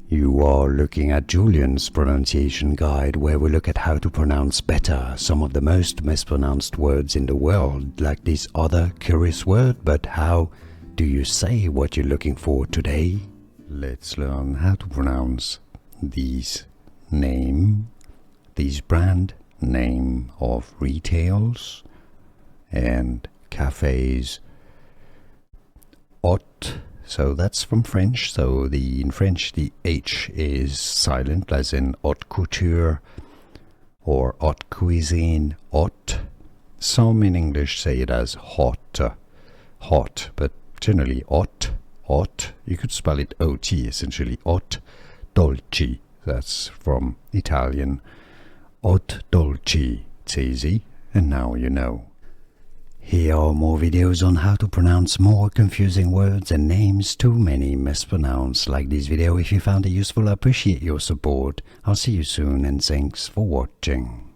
You are looking at Julian's pronunciation guide, where we look at how to pronounce better some of the most mispronounced words in the world, like this other curious word. But how do you say what you're looking for today? Let's learn how to pronounce these brand name of retails and cafes. Haute, so that's from French. So in French the H is silent, as in haute couture or haute cuisine. Haute. Some in English say it as hot, but generally haute. You could spell it OT, essentially. Haute Dolci. That's from Italian. Haute Dolci. It's easy, and now you know. Here are more videos on how to pronounce more confusing words and names too many mispronounced. Like this video if you found it useful. I appreciate your support. I'll see you soon, and thanks for watching.